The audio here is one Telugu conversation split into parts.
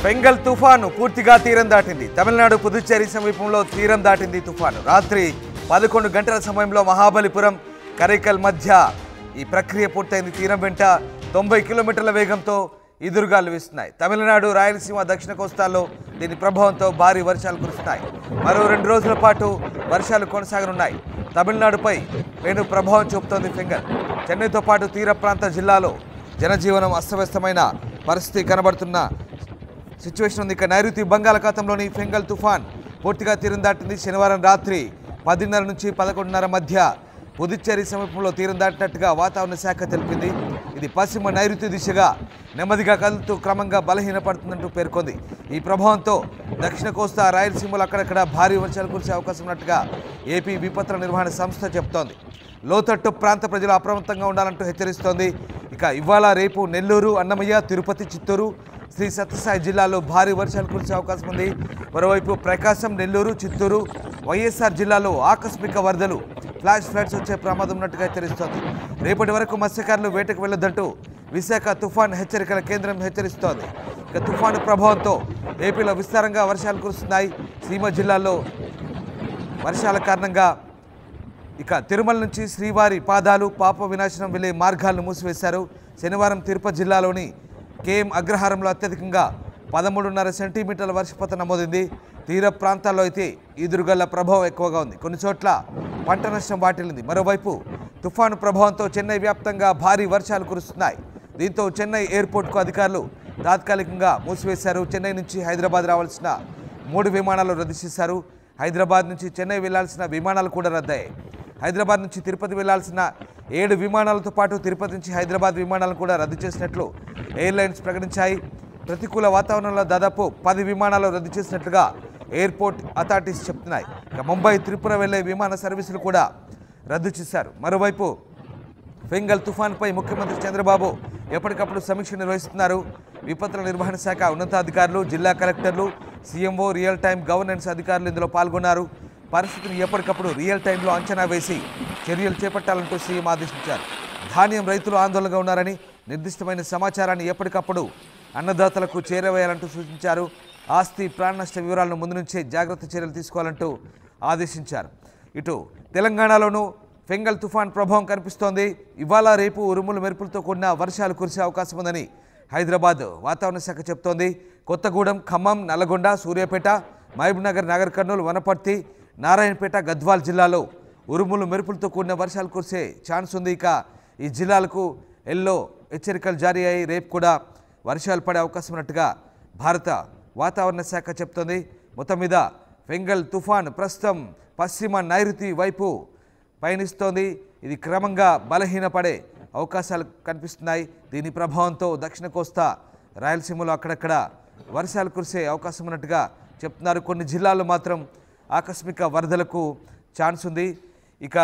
బెంగల్ తుఫాను పూర్తిగా తీరం దాటింది. తమిళనాడు పుదుచ్చేరి సమీపంలో తీరం దాటింది తుఫాను. రాత్రి 11 గంటల సమయంలో మహాబలిపురం కరైకల్ మధ్య ఈ ప్రక్రియ పూర్తయింది. తీరం వెంట 90 కిలోమీటర్ల వేగంతో ఎదురుగాలు వీస్తున్నాయి. తమిళనాడు, రాయలసీమ, దక్షిణ కోస్తాల్లో దీని ప్రభావంతో భారీ వర్షాలు కురుస్తున్నాయి. మరో 2 రోజుల పాటు వర్షాలు కొనసాగనున్నాయి. తమిళనాడుపై పెను ప్రభావం చూపుతోంది ఫెంగల్. చెన్నైతో పాటు తీర ప్రాంత జిల్లాలో జనజీవనం అస్తవ్యస్తమైన పరిస్థితి కనబడుతున్న సిచ్యువేషన్ ఉంది. ఇక నైరుతి బంగాళాఖాతంలోని ఫెంగల్ తుఫాన్ పూర్తిగా తీరం దాటింది. శనివారం రాత్రి 10:30 నుంచి 11:30 మధ్య పుదుచ్చేరి సమీపంలో తీరం దాటినట్టుగా వాతావరణ శాఖ తెలిపింది. ఇది పశ్చిమ నైరుతి దిశగా నెమ్మదిగా కదులుతూ క్రమంగా బలహీనపడుతుందంటూ పేర్కొంది. ఈ ప్రభావంతో దక్షిణ కోస్తా, రాయలసీమలో అక్కడక్కడ భారీ వర్షాలు కురిసే అవకాశం ఉన్నట్టుగా ఏపీ విపత్తుల నిర్వహణ సంస్థ చెబుతోంది. లోతట్టు ప్రాంత ప్రజలు అప్రమత్తంగా ఉండాలంటూ హెచ్చరిస్తోంది. ఇక ఇవాళ రేపు నెల్లూరు, అన్నమయ్య, తిరుపతి, చిత్తూరు, శ్రీ సత్యసాయి జిల్లాలో భారీ వర్షాలు కురిసే అవకాశం ఉంది. మరోవైపు ప్రకాశం, నెల్లూరు, చిత్తూరు, వైఎస్ఆర్ జిల్లాలో ఆకస్మిక వరదలు, ఫ్లాష్ ఫ్లడ్స్ వచ్చే ప్రమాదం ఉన్నట్టుగా హెచ్చరిస్తోంది. రేపటి వరకు మత్స్యకారులు వేటకు వెళ్లొద్దంటూ విశాఖ తుఫాన్ హెచ్చరికల కేంద్రం హెచ్చరిస్తోంది. ఇక తుఫాను ప్రభావంతో ఏపీలో విస్తారంగా వర్షాలు కురుస్తున్నాయి. సీమ జిల్లాలో వర్షాల కారణంగా ఇక తిరుమల నుంచి శ్రీవారి పాదాలు, పాప వినాశనం వెళ్లే మార్గాలను మూసివేశారు. శనివారం తిరుపతి జిల్లాలోని కేఎం అగ్రహారంలో అత్యధికంగా 13.5 సెంటీమీటర్ల వర్షపాతం నమోదైంది. తీర ప్రాంతాల్లో అయితే ఈదురుగళ్ల ప్రభావం ఎక్కువగా ఉంది. కొన్ని చోట్ల పంట నష్టం వాటిల్లింది. మరోవైపు తుఫాను ప్రభావంతో చెన్నై వ్యాప్తంగా భారీ వర్షాలు కురుస్తున్నాయి. దీంతో చెన్నై ఎయిర్పోర్ట్కు అధికారులు తాత్కాలికంగా మూసివేశారు. చెన్నై నుంచి హైదరాబాద్ రావాల్సిన 3 విమానాలు రద్దు చేశారు. హైదరాబాద్ నుంచి చెన్నై వెళ్లాల్సిన విమానాలు కూడా రద్దయ్యాయి. హైదరాబాద్ నుంచి తిరుపతి వెళ్లాల్సిన 7 విమానాలతో పాటు తిరుపతి నుంచి హైదరాబాద్ విమానాలను కూడా రద్దు చేసినట్లు ఎయిర్లైన్స్ ప్రకటించాయి. ప్రతికూల వాతావరణంలో దాదాపు 10 విమానాలు రద్దు చేసినట్లుగా ఎయిర్పోర్ట్ అథారిటీస్ చెప్తున్నాయి. ఇక ముంబై, త్రిపుర వెళ్లే విమాన సర్వీసులు కూడా రద్దు చేశారు. మరోవైపు ఫెంగల్ తుఫాన్పై ముఖ్యమంత్రి చంద్రబాబు ఎప్పటికప్పుడు సమీక్ష నిర్వహిస్తున్నారు. విపత్తుల నిర్వహణ శాఖ ఉన్నతాధికారులు, జిల్లా కలెక్టర్లు, సీఎంఓ, రియల్ టైం గవర్నెన్స్ అధికారులు ఇందులో పాల్గొన్నారు. పరిస్థితిని ఎప్పటికప్పుడు రియల్ టైంలో అంచనా వేసి చర్యలు చేపట్టాలంటూ సీఎం ఆదేశించారు. ధాన్యం రైతులు ఆందోళనగా ఉన్నారని, నిర్దిష్టమైన సమాచారాన్ని ఎప్పటికప్పుడు అన్నదాతలకు చేరవేయాలంటూ సూచించారు. ఆస్తి, ప్రాణ నష్ట వివరాలను ముందు నుంచే జాగ్రత్త చర్యలు తీసుకోవాలంటూ ఆదేశించారు. ఇటు తెలంగాణలోనూ ఫెంగల్ తుఫాన్ ప్రభావం కనిపిస్తోంది. ఇవాళ రేపు ఉరుములు మెరుపులతో కూడిన వర్షాలు కురిసే అవకాశం ఉందని హైదరాబాద్ వాతావరణ శాఖ చెబుతోంది. కొత్తగూడెం, ఖమ్మం, నల్లగొండ, సూర్యాపేట, మహబూబ్నగర్, నాగర్ కర్నూలు, వనపర్తి, నారాయణపేట, గద్వాల్ జిల్లాలో ఉరుములు మెరుపులతో కూడిన వర్షాలు కురిసే ఛాన్స్ ఉంది. ఇక ఈ జిల్లాలకు ఎల్లో హెచ్చరికలు జారీ అయ్యి రేపు కూడా వర్షాలు పడే అవకాశం ఉన్నట్టుగా భారత వాతావరణ శాఖ చెప్తోంది. మొత్తం మీద ఫెంగల్ తుఫాన్ ప్రస్తుతం పశ్చిమ నైరుతి వైపు పయనిస్తోంది. ఇది క్రమంగా బలహీనపడే అవకాశాలు కనిపిస్తున్నాయి. దీని ప్రభావంతో దక్షిణ కోస్తా, రాయలసీమలో అక్కడక్కడ వర్షాలు కురిసే అవకాశం ఉన్నట్టుగా చెప్తున్నారు. కొన్ని జిల్లాల్లో మాత్రం ఆకస్మిక వరదలకు ఛాన్స్ ఉంది. ఇక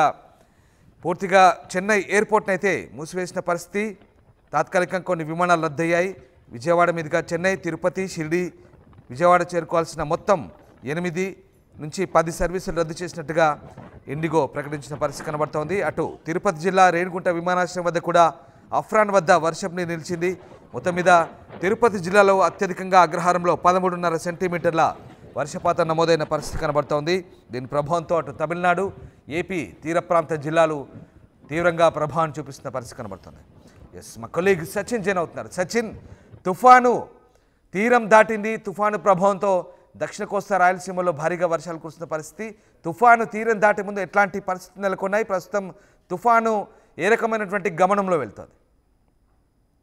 పూర్తిగా చెన్నై ఎయిర్పోర్ట్ని అయితే మూసివేసిన పరిస్థితి. తాత్కాలికంగా కొన్ని విమానాలు రద్దయ్యాయి. విజయవాడ మీదుగా చెన్నై, తిరుపతి, షిరిడి, విజయవాడ చేరుకోవాల్సిన మొత్తం 8 నుంచి 10 సర్వీసులు రద్దు చేసినట్టుగా ఇండిగో ప్రకటించిన పరిస్థితి కనబడుతోంది. అటు తిరుపతి జిల్లా రేణిగుంట విమానాశ్రయం వద్ద కూడా అఫ్రాన్ వద్ద వర్షం నీరు నిలిచింది. మొత్తం మీద తిరుపతి జిల్లాలో అత్యధికంగా అగ్రహారంలో 13.5 సెంటీమీటర్ల వర్షపాతం నమోదైన పరిస్థితి కనబడుతోంది. దీని ప్రభావంతో అటు తమిళనాడు, ఏపీ తీర ప్రాంత జిల్లాలు తీవ్రంగా ప్రభావం చూపిస్తున్న పరిస్థితి కనబడుతుంది. మా కొలీగ్ సచిన్ జైన్ అవుతున్నారు. సచిన్, తుఫాను తీరం దాటింది. తుఫాను ప్రభావంతో దక్షిణ కోస్తా, రాయలసీమలో భారీగా వర్షాలు కురుస్తున్న పరిస్థితి. తుఫాను తీరం దాటే ముందు ఎట్లాంటి పరిస్థితులు నెలకొన్నాయి? ప్రస్తుతం తుఫాను ఏ రకమైనటువంటి గమనంలో వెళ్తుంది?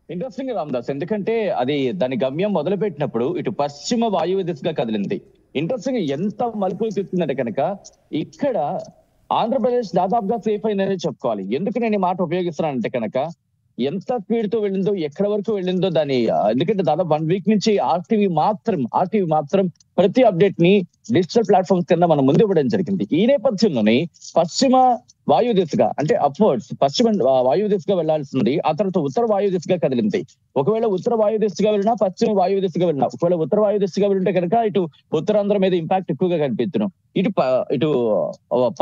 ఇంట్రెస్టింగ్ రామ్దాస్, ఎందుకంటే అది దాని గమ్యం మొదలుపెట్టినప్పుడు ఇటు పశ్చిమ వాయువ్య దిశగా కదిలింది. ఇంట్రెస్టింగ్ ఎంత మలుపులు తిప్పుతుందంటే కనుక ఇక్కడ ఆంధ్రప్రదేశ్ దాదాపుగా సేఫ్ అయిందనే చెప్పుకోవాలి. ఎందుకు నేను ఈ మాట ఉపయోగిస్తున్నానంటే కనుక ఎంత స్పీడ్ తో వెళ్ళిందో, ఎక్కడ వరకు వెళ్ళిందో దాని, ఎందుకంటే దాదాపు 1 వీక్ నుంచి ఆర్టీవీ మాత్రం ప్రతి అప్డేట్ ని డిజిటల్ ప్లాట్ఫామ్స్ కింద మనం ముందు ఇవ్వడం జరిగింది. ఈ నేపథ్యంలోనే పశ్చిమ వాయు దిశగా, అంటే అప్వర్డ్స్ పశ్చిమ వాయు దిశగా వెళ్లాల్సింది, ఆ తర్వాత ఉత్తర వాయు దిశగా కదిలింది. ఒకవేళ ఉత్తర వాయు దిశగా వెళ్ళినా, పశ్చిమ వాయు దిశగా వెళ్ళినా, ఒకవేళ ఉత్తర వాయు దిశగా వెళ్ళింటే కనుక ఇటు ఉత్తరాంధ్ర మీద ఇంపాక్ట్ ఎక్కువగా కనిపిస్తున్నాం. ఇటు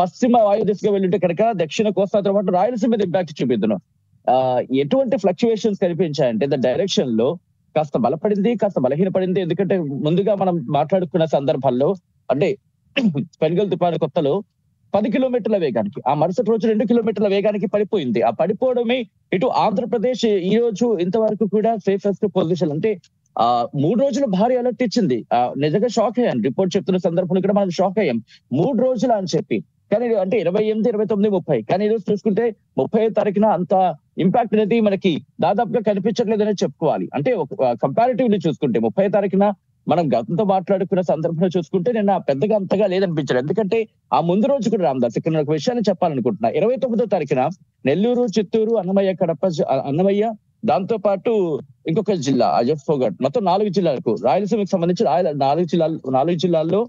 పశ్చిమ వాయు దిశగా వెళ్ళింటే కనుక దక్షిణ కోస్తాతో పాటు రాయలసీమ మీద ఇంపాక్ట్ చూపిస్తున్నాం. ఎటువంటి ఫ్లక్చువేషన్స్ కనిపించాయంటే ద డైరెక్షన్ లో కాస్త బలపడింది, కాస్త బలహీనపడింది. ఎందుకంటే ముందుగా మనం మాట్లాడుకున్న సందర్భాల్లో అంటే పెన్గల్ తుఫాను కొత్తలో 10 కిలోమీటర్ల వేగానికి, ఆ మరుసటి రోజు 2 కిలోమీటర్ల వేగానికి పడిపోయింది. ఆ పడిపోవడమే ఇటు ఆంధ్రప్రదేశ్ ఈ రోజు ఇంతవరకు కూడా సేఫెస్ట్ పొజిషన్. అంటే 3 రోజులు భారీ అలర్ట్ ఇచ్చింది. నిజంగా షాక్ అయ్యాను. రిపోర్ట్ చెప్తున్న సందర్భంలో కూడా మనం షాక్ అయ్యాం. 3 రోజులు అని చెప్పి. కానీ అంటే 28, 29, 30. కానీ ఈ రోజు చూసుకుంటే 30వ తారీఖున అంత ఇంపాక్ట్ అనేది మనకి దాదాపుగా కనిపించట్లేదనే చెప్పుకోవాలి. అంటే ఒక కంపారిటివ్లీ చూసుకుంటే 30వ తారీఖున మనం గతంతో మాట్లాడుకున్న సందర్భంలో చూసుకుంటే నిన్న పెద్దగా అంతగా లేదనిపించాడు. ఎందుకంటే ఆ ముందు రోజు కూడా రామదాస్ ఇక్కడ నేను ఒక విషయాన్ని చెప్పాలనుకుంటున్నా. 29వ తారీఖున నెల్లూరు, చిత్తూరు, అన్నమయ్య, కడప, అన్నమయ్య, దాంతో పాటు ఇంకొక జిల్లా జస్ట్ ఫర్గాట్, మొత్తం 4 జిల్లాలకు రాయలసీమకు సంబంధించి 4 జిల్లాల్లో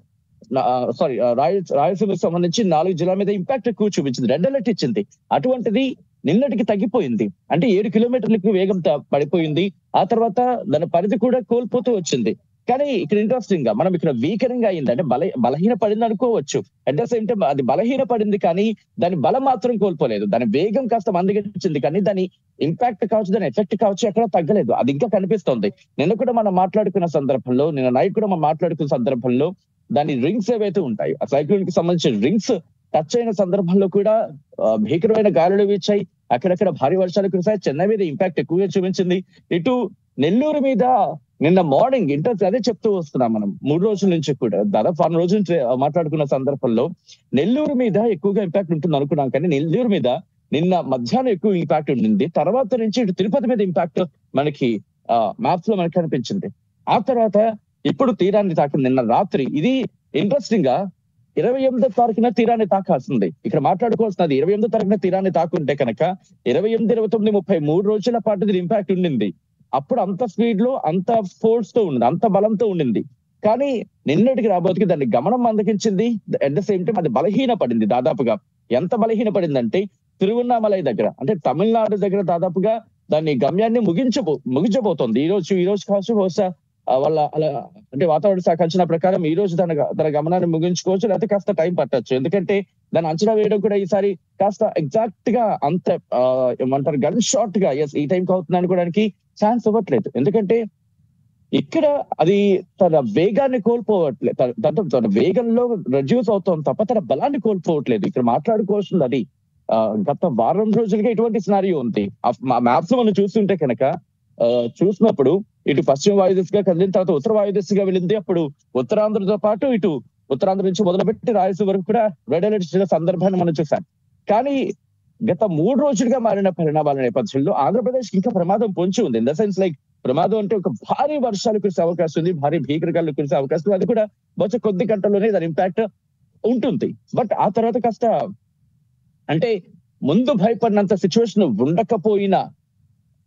రాయలసీమకు సంబంధించి 4 జిల్లాల మీద ఇంపాక్ట్ ఎక్కువ చూపించింది. రెడ్ అలర్ట్ ఇచ్చింది. అటువంటిది నిన్నటికి తగ్గిపోయింది. అంటే 7 కిలోమీటర్లకు వేగం పడిపోయింది. ఆ తర్వాత దాని పరిధి కూడా కోల్పోతూ వచ్చింది. కానీ ఇక్కడ ఇంట్రెస్టింగ్ గా మనం ఇక్కడ వీకరింగ్ అయింది, అంటే బలహీన పడింది అనుకోవచ్చు. అట్ ద సేమ్ టైం అది బలహీన పడింది కానీ దాని బలం మాత్రం కోల్పోలేదు. దాని వేగం కాస్త మందగించింది కానీ దాని ఇంపాక్ట్ కావచ్చు, దాని ఎఫెక్ట్ కావచ్చు ఎక్కడ తగ్గలేదు. అది ఇంకా కనిపిస్తోంది. నిన్న కూడా మనం మాట్లాడుకున్న సందర్భంలో, నిన్న నైట్ కూడా మనం మాట్లాడుకున్న సందర్భంలో దాని రింగ్స్ ఏవైతే ఉంటాయి, ఆ సైక్లోన్ కి సంబంధించిన రింగ్స్ టచ్ అయిన సందర్భంలో కూడా భీకరమైన గాలులు వీచాయి. అక్కడక్కడ భారీ వర్షాలు కురిశాయి. చెన్నై మీద ఇంపాక్ట్ ఎక్కువగా చూపించింది. ఇటు నెల్లూరు మీద నిన్న మార్నింగ్ ఇంటర్ అదే చెప్తూ వస్తున్నాం మనం 3 రోజుల నుంచి కూడా, దాదాపు 6 రోజుల నుంచి మాట్లాడుకున్న సందర్భంలో నెల్లూరు మీద ఎక్కువగా ఇంపాక్ట్ ఉంటుంది అనుకున్నాం. కానీ నెల్లూరు మీద నిన్న మధ్యాహ్నం ఎక్కువ ఇంపాక్ట్ ఉండింది. తర్వాత నుంచి ఇటు తిరుపతి మీద ఇంపాక్ట్ మనకి మ్యాప్స్ లో మనకి కనిపించింది. ఆ తర్వాత ఇప్పుడు తీరాన్ని తాకింది నిన్న రాత్రి. ఇది ఇంట్రెస్టింగ్ గా 28వ తారీఖున తీరాన్ని తాకాల్సింది. ఇక్కడ మాట్లాడుకోవాల్సినది 28వ తారీఖున తీరాన్ని తాకుంటే కనుక 28, 29, 30 3 రోజుల పాటు దీని ఇంపాక్ట్ ఉండింది. అప్పుడు అంత స్పీడ్ లో, అంత ఫోర్స్ తో ఉండింది, అంత బలంతో ఉండింది. కానీ నిన్నటికి రాబోతుకి దాన్ని గమనం మందకించింది. అట్ ద సేమ్ టైం అది బలహీన పడింది. దాదాపుగా ఎంత బలహీన పడిందంటే తిరువన్నామలై దగ్గర, అంటే తమిళనాడు దగ్గర దాదాపుగా దాన్ని గమ్యాన్ని ముగించబోతోంది. ఈ రోజు కావచ్చు, బహుశా వాళ్ళ అలా అంటే వాతావరణ శాఖ అంచనా ప్రకారం ఈ రోజు తన గమనాన్ని ముగించుకోవచ్చు, లేకపోతే కాస్త టైం పట్టొచ్చు. ఎందుకంటే దాన్ని అంచనా వేయడం కూడా ఈసారి కాస్త ఎగ్జాక్ట్ గా అంత ఏమంటారు గన్ షాట్ గా ఈ టైంకి అవుతుంది అనుకోవడానికి ఛాన్స్ ఇవ్వట్లేదు. ఎందుకంటే ఇక్కడ అది తన వేగాన్ని కోల్పోవట్లేదు, తన వేగంలో రెడ్యూస్ అవుతాం తప్ప తన బలాన్ని కోల్పోవట్లేదు. ఇక్కడ మాట్లాడుకోవాల్సింది అది. గత వారం రోజులుగా ఇటువంటి సినారియో ఉంది. మ్యాప్స్ మనం చూస్తుంటే కనుక చూసినప్పుడు ఇటు పశ్చిమ వాయుదిశగా కదిలిన తర్వాత ఉత్తర వాయుదిశగా వెళ్ళింది. అప్పుడు ఉత్తరాంధ్రతో పాటు ఇటు ఉత్తరాంధ్ర నుంచి మొదలుపెట్టి రాయలసీమ వరకు కూడా రెడ్ అలర్ట్ ఇచ్చిన సందర్భాన్ని మనం చూసాం. కానీ గత 3 రోజులుగా మారిన పరిణామాల నేపథ్యంలో ఆంధ్రప్రదేశ్ ఇంకా ప్రమాదం పొంచి ఉంది. ఇన్ ద సెన్స్ లైక్ ప్రమాదం అంటే ఒక భారీ వర్షాలు కురిసే అవకాశం ఉంది, భారీ భీకరగాలు కురిసే అవకాశం ఉంది. అది కూడా బహుశా కొద్ది గంటల్లోనే దాని ఇంపాక్ట్ ఉంటుంది. బట్ ఆ తర్వాత కాస్త అంటే ముందు భయపడినంత సిచ్యువేషన్ ఉండకపోయినా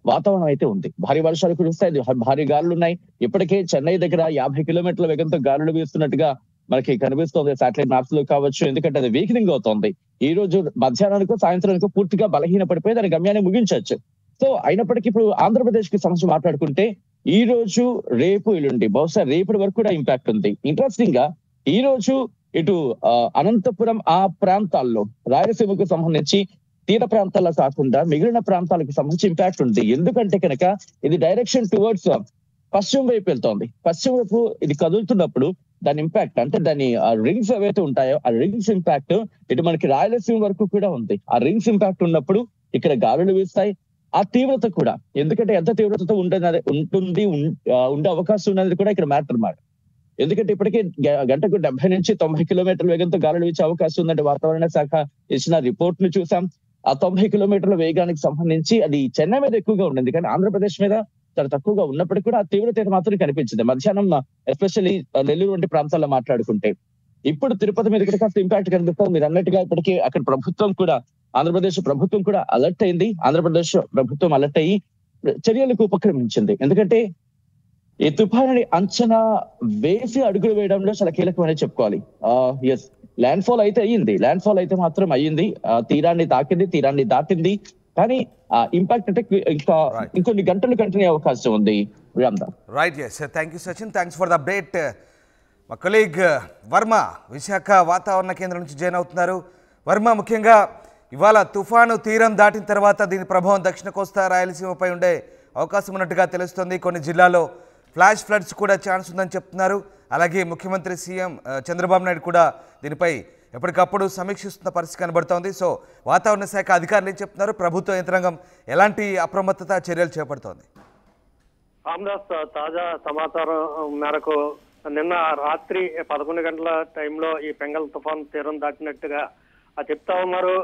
వాతావరణం అయితే ఉంది. భారీ వర్షాలు కురుస్తాయి, భారీ గాలులు ఉన్నాయి. ఇప్పటికే చెన్నై దగ్గర 50 కిలోమీటర్ల వేగంతో గాలులు వీస్తున్నట్టుగా మనకి కనిపిస్తోంది శాటిలైట్ మ్యాప్స్ లో కావచ్చు. ఎందుకంటే అది వీకనింగ్ అవుతోంది. ఈ రోజు మధ్యాహ్నానికో సాయంత్రానికో పూర్తిగా బలహీన పడిపోయి దాని గమ్యాన్ని ముగించవచ్చు. సో అయినప్పటికీ ఇప్పుడు ఆంధ్రప్రదేశ్ కి సంబంధించి మాట్లాడుకుంటే ఈ రోజు, రేపు, ఎల్లుండి, బహుశా రేపటి వరకు కూడా ఇంపాక్ట్ ఉంది. ఇంట్రెస్టింగ్ గా ఈ రోజు ఇటు అనంతపురం ఆ ప్రాంతాల్లో రాయలసీమకు సంబంధించి తీర ప్రాంతాల్లో కాకుండా మిగిలిన ప్రాంతాలకు సంబంధించి ఇంపాక్ట్ ఉంది. ఎందుకంటే కనుక ఇది డైరెక్షన్ టువర్డ్స్ పశ్చిమ వైపు వెళ్తోంది. పశ్చిమ వైపు ఇది కదులుతున్నప్పుడు దాని ఇంపాక్ట్ అంటే దాని రింగ్స్ ఏవైతే ఉంటాయో ఆ రింగ్స్ ఇంపాక్ట్ ఇటు మనకి రాయలసీమ వరకు కూడా ఉంది. ఆ రింగ్స్ ఇంపాక్ట్ ఉన్నప్పుడు ఇక్కడ గాలులు వీస్తాయి. ఆ తీవ్రత కూడా, ఎందుకంటే ఎంత తీవ్రతతో ఉండే అవకాశం ఉన్నది కూడా ఇక్కడ మ్యాటర్ మాట. ఎందుకంటే ఇప్పటికే గంటకు 70 నుంచి 90 కిలోమీటర్ల వేగంతో గాలులు వీచే అవకాశం ఉందంటే వాతావరణ శాఖ ఇచ్చిన రిపోర్ట్ ను చూసాం. ఆ 90 కిలోమీటర్ల వేగానికి సంబంధించి అది చెన్నై మీద ఎక్కువగా ఉండింది, కానీ ఆంధ్రప్రదేశ్ మీద చాలా తక్కువగా ఉన్నప్పటికీ కూడా ఆ తీవ్రత మాత్రం కనిపించింది మధ్యాహ్నం, ఎస్పెషల్లీ నెల్లూరు వంటి ప్రాంతాల్లో మాట్లాడుకుంటే. ఇప్పుడు తిరుపతి మీద కూడా కాస్త ఇంపాక్ట్ కనిపిస్తుంది. మీరు అన్నట్టుగా ఇప్పటికీ అక్కడ ప్రభుత్వం కూడా, ఆంధ్రప్రదేశ్ ప్రభుత్వం కూడా అలర్ట్ అయింది. ఆంధ్రప్రదేశ్ ప్రభుత్వం అలర్ట్ అయ్యి చర్యలకు ఉపక్రమించింది. ఎందుకంటే ఈ తుఫానుని అంచనా వేసి అడుగులు వేయడంలో చాలా కీలకమని చెప్పుకోవాలి. ఎస్, ల్యాండ్ ఫాల్ అయితే అయ్యింది, ల్యాండ్ ఫాల్ అయితే మాత్రం అయ్యింది, తీరాన్ని తాకింది, తీరాన్ని దాటింది. కానీ ఇంపాక్ట్ అంటే ఇంకా ఇంకొన్ని గంటలు కంటిన్యూ అవకాశం ఉంది. Right, yes, thank you Sachin, thanks for the update. మా కొలీగ్ వర్మ విశాఖ వాతావరణ కేంద్రం నుంచి జాయిన్ అవుతున్నారు. వర్మ, ముఖ్యంగా ఇవాళ తుఫాను తీరం దాటిన తర్వాత దీని ప్రభావం దక్షిణ కోస్తా రాయలసీమపై ఉండే అవకాశం ఉన్నట్టుగా తెలుస్తోంది. కొన్ని జిల్లాల్లో ఫ్లాష్ ఫ్లడ్స్ కూడా ఛాన్స్ ఉందని చెప్తున్నారు. అలాగే ముఖ్యమంత్రి సీఎం చంద్రబాబు నాయుడు కూడా దీనిపై ఎప్పటికప్పుడు సమీక్షిస్తున్న పరిస్థితి కనబడుతోంది. సో వాతావరణ శాఖ అధికారులు ఏం చెప్తున్నారు, ప్రభుత్వ యంత్రాంగం ఎలాంటి అప్రమత్తత చర్యలు చేపడుతోంది? రామదాస్, తాజా సమాచారం మేరకు నిన్న రాత్రి 11 గంటల టైంలో ఈ పెంగల్ తుఫాన్ తీరం దాటినట్టుగా చెప్తా ఉన్నారు.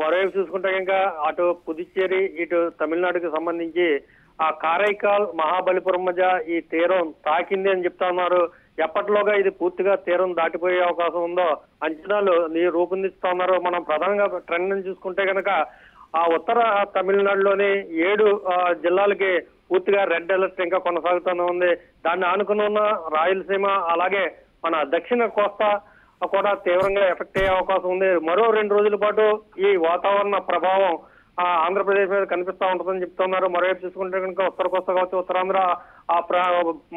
మరోవైపు చూసుకుంటే ఇంకా అటు పుదుచ్చేరి ఇటు తమిళనాడుకి సంబంధించి ఆ కారైకాల్ మహాబలిపురం మధ్య ఈ తీరం తాకింది అని చెప్తా ఉన్నారు. ఎప్పటిలోగా ఇది పూర్తిగా తీరం దాటిపోయే అవకాశం ఉందో అంచనాలు రూపొందిస్తా ఉన్నారు. మనం ప్రధానంగా ట్రెండ్ ని చూసుకుంటే కనుక ఆ ఉత్తర తమిళనాడులోని 7 జిల్లాలకి పూర్తిగా రెడ్ అలర్ట్ ఇంకా కొనసాగుతూనే ఉంది. దాన్ని ఆనుకుని ఉన్న రాయలసీమ అలాగే మన దక్షిణ కోస్తా కూడా తీవ్రంగా ఎఫెక్ట్ అయ్యే అవకాశం ఉంది. మరో 2 రోజుల పాటు ఈ వాతావరణ ప్రభావం ఆంధ్రప్రదేశ్ మీద కనిపిస్తా ఉంటుందని చెప్తున్నారు. మరోవైపు చూసుకుంటే కనుక ఉత్తర కోస్తా కావచ్చు, ఉత్తరాంధ్ర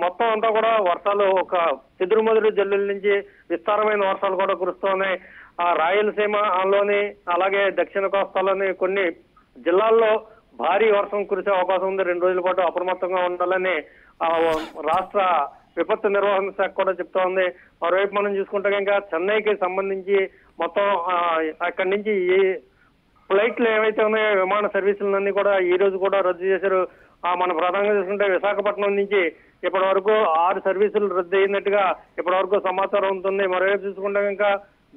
మొత్తం అంతా కూడా వర్షాలు ఒక చెదురుమదురు జల్లుల నుంచి విస్తారమైన వర్షాలు కూడా కురుస్తున్నాయి. రాయలసీమలోని అలాగే దక్షిణ కోస్తాలోని కొన్ని జిల్లాల్లో భారీ వర్షం కురిసే అవకాశం ఉంది. 2 రోజుల పాటు అప్రమత్తంగా ఉండాలని రాష్ట్ర విపత్తు నిర్వహణ శాఖ కూడా చెప్తా ఉంది. మరోవైపు మనం చూసుకుంటే కనుక చెన్నైకి సంబంధించి మొత్తం అక్కడి నుంచి ఈ ఫ్లైట్లు ఏవైతే ఉన్నాయో విమాన సర్వీసులన్నీ కూడా ఈ రోజు కూడా రద్దు చేశారు. మన ప్రధానంగా చూసుకుంటే విశాఖపట్నం నుంచి ఇప్పటి వరకు 6 సర్వీసులు రద్దు అయినట్టుగా ఇప్పటి వరకు సమాచారం ఉంటుంది. మరోవైపు చూసుకుంటే కనుక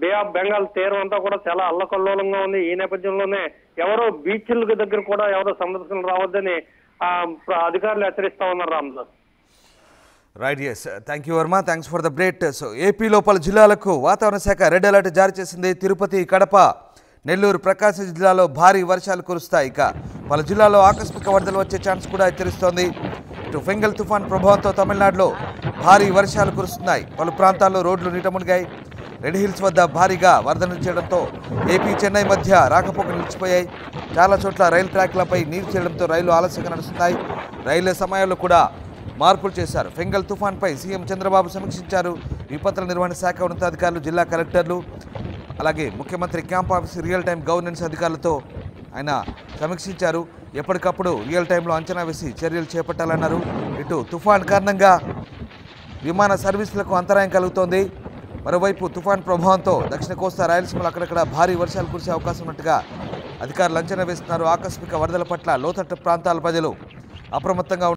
బే ఆఫ్ బెంగాల్ తీరం అంతా కూడా చాలా అల్లకల్లోలంగా ఉంది. ఈ నేపథ్యంలోనే ఎవరో బీచ్ల దగ్గర కూడా ఎవరో సందర్శనలు రావద్దని అధికారులు హెచ్చరిస్తా ఉన్నారు. Ramdas, right, yes, thank you Varma, thanks for the update. So ఏపీలో పలు జిల్లాలకు వాతావరణ శాఖ రెడ్ అలర్ట్ జారీ చేసింది. తిరుపతి, కడప, నెల్లూరు, ప్రకాశం జిల్లాలో భారీ వర్షాలు కురుస్తాయి. ఇక పలు జిల్లాల్లో ఆకస్మిక వరదలు వచ్చే ఛాన్స్ కూడా హెచ్చరిస్తోంది. ఇటు ఫెంగల్ తుఫాన్ ప్రభావంతో తమిళనాడులో భారీ వర్షాలు కురుస్తున్నాయి. పలు ప్రాంతాల్లో రోడ్లు నీట మునిగాయి. రెడ్ హిల్స్ వద్ద భారీగా వరదలు చేయడంతో ఏపీ చెన్నై మధ్య రాకపోకలు నిలిచిపోయాయి. చాలా చోట్ల రైలు ట్రాక్లపై నీరు చేరడంతో రైలు ఆలస్యంగా నడుస్తున్నాయి. రైళ్ల సమయాల్లో కూడా మార్పులు చేశారు. ఫెంగల్ తుఫాన్పై సీఎం చంద్రబాబు సమీక్షించారు. విపత్తుల నిర్వహణ శాఖ ఉన్నతాధికారులు, జిల్లా కలెక్టర్లు అలాగే ముఖ్యమంత్రి camp office real time governance అధికారులతో ఆయన సమీక్షించారు. ఎప్పటికప్పుడు రియల్ టైంలో అంచనా వేసి చర్యలు చేపట్టాలన్నారు. ఇటు తుఫాన్ కారణంగా విమాన సర్వీసులకు అంతరాయం కలుగుతోంది. మరోవైపు తుఫాన్ ప్రభావంతో దక్షిణ కోస్తా, రాయలసీమలో అక్కడక్కడ భారీ వర్షాలు కురిసే అవకాశం ఉన్నట్టుగా అధికారులు అంచనా వేస్తున్నారు. ఆకస్మిక వరదల పట్ల లోతట్టు ప్రాంతాల ప్రజలు అప్రమత్తంగా